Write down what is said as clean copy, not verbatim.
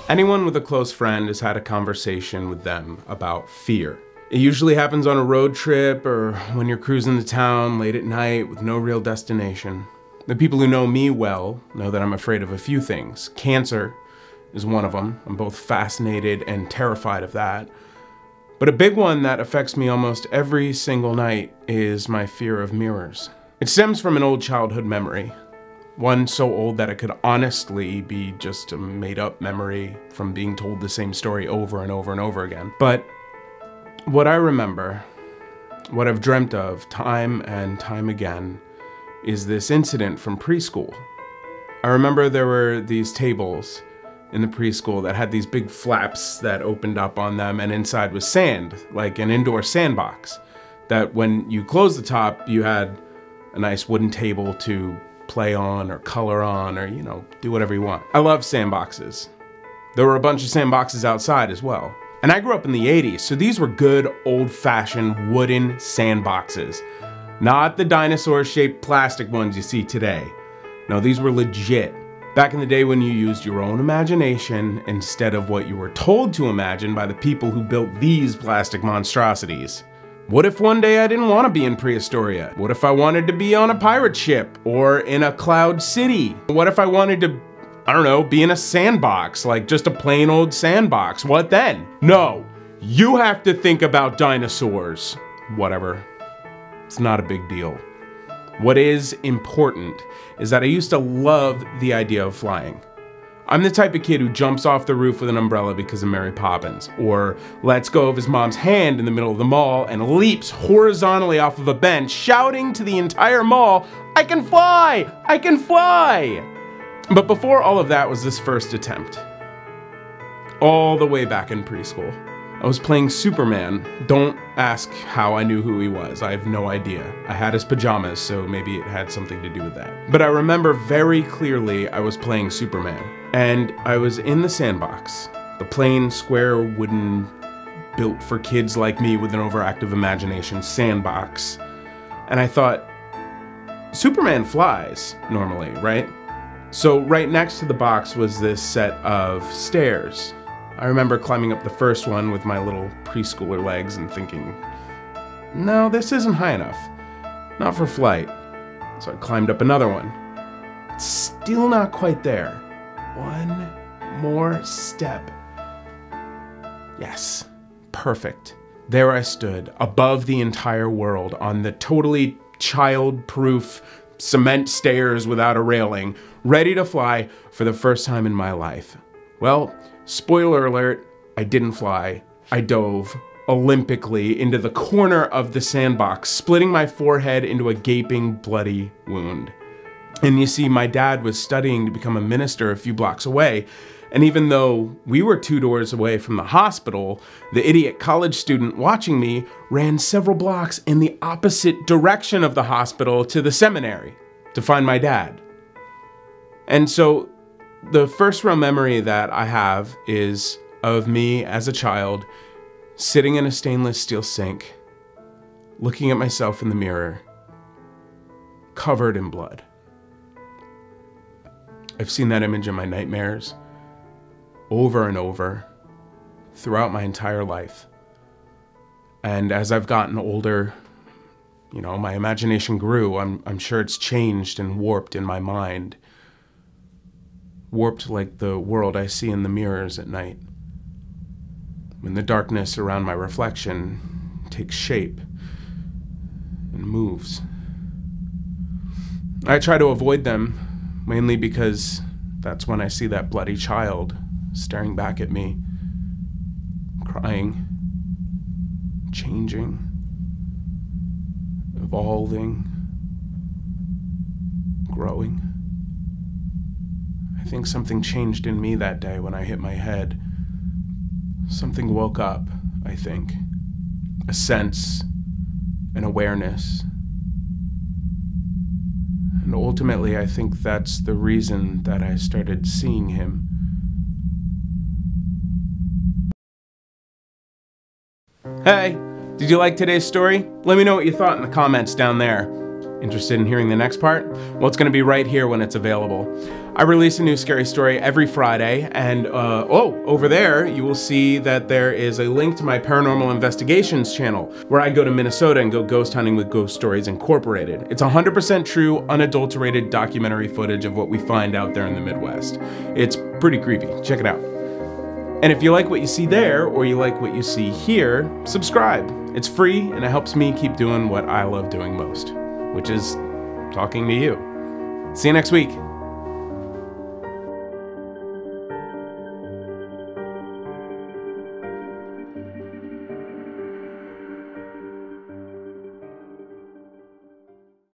Anyone with a close friend has had a conversation with them about fear. It usually happens on a road trip or when you're cruising the town late at night with no real destination. The people who know me well know that I'm afraid of a few things. Cancer is one of them. I'm both fascinated and terrified of that. But a big one that affects me almost every single night is my fear of mirrors. It stems from an old childhood memory. One so old that it could honestly be just a made-up memory from being told the same story over and over and over again. But what I remember, what I've dreamt of time and time again, is this incident from preschool. I remember there were these tables in the preschool that had these big flaps that opened up on them, and inside was sand, like an indoor sandbox, that when you closed the top, you had a nice wooden table to play on or color on or, do whatever you want. I love sandboxes. There were a bunch of sandboxes outside as well. And I grew up in the 80s, so these were good old-fashioned wooden sandboxes. Not the dinosaur-shaped plastic ones you see today. No, these were legit. Back in the day when you used your own imagination instead of what you were told to imagine by the people who built these plastic monstrosities. What if one day I didn't want to be in Prehistoria? What if I wanted to be on a pirate ship or in a cloud city? What if I wanted to, I don't know, be in a sandbox, like just a plain old sandbox? What then? No, you have to think about dinosaurs. Whatever, it's not a big deal. What is important is that I used to love the idea of flying. I'm the type of kid who jumps off the roof with an umbrella because of Mary Poppins, or lets go of his mom's hand in the middle of the mall and leaps horizontally off of a bench, shouting to the entire mall, "I can fly! I can fly!" But before all of that was this first attempt. All the way back in preschool. I was playing Superman. Don't ask how I knew who he was. I have no idea. I had his pajamas, so maybe it had something to do with that. But I remember very clearly I was playing Superman. And I was in the sandbox. The plain, square, wooden, built for kids like me with an overactive imagination sandbox. And I thought, Superman flies normally, right? So right next to the box was this set of stairs. I remember climbing up the first one with my little preschooler legs and thinking, no, this isn't high enough. Not for flight. So I climbed up another one. It's still not quite there. One more step. Yes, perfect. There I stood, above the entire world, on the totally child-proof cement stairs without a railing, ready to fly for the first time in my life. Well, spoiler alert, I didn't fly. I dove Olympically into the corner of the sandbox, splitting my forehead into a gaping, bloody wound. And you see, my dad was studying to become a minister a few blocks away, and even though we were 2 doors away from the hospital, the idiot college student watching me ran several blocks in the opposite direction of the hospital to the seminary to find my dad. And so the first real memory that I have is of me as a child sitting in a stainless steel sink, looking at myself in the mirror, covered in blood. I've seen that image in my nightmares over and over throughout my entire life. And as I've gotten older, my imagination grew. I'm sure it's changed and warped in my mind. Warped like the world I see in the mirrors at night. When the darkness around my reflection takes shape and moves. I try to avoid them, mainly because that's when I see that bloody child staring back at me, crying, changing, evolving, growing. I think something changed in me that day when I hit my head. Something woke up, I think. A sense, an awareness. And ultimately, I think that's the reason that I started seeing him. Hey, did you like today's story? Let me know what you thought in the comments down there. Interested in hearing the next part? Well, it's going to be right here when it's available. I release a new scary story every Friday, and over there you will see that there is a link to my paranormal investigations channel, where I go to Minnesota and go ghost hunting with Ghost Stories Incorporated. It's 100% true, unadulterated documentary footage of what we find out there in the Midwest. It's pretty creepy. Check it out. And if you like what you see there, or you like what you see here, subscribe. It's free, and it helps me keep doing what I love doing most, which is talking to you. See you next week.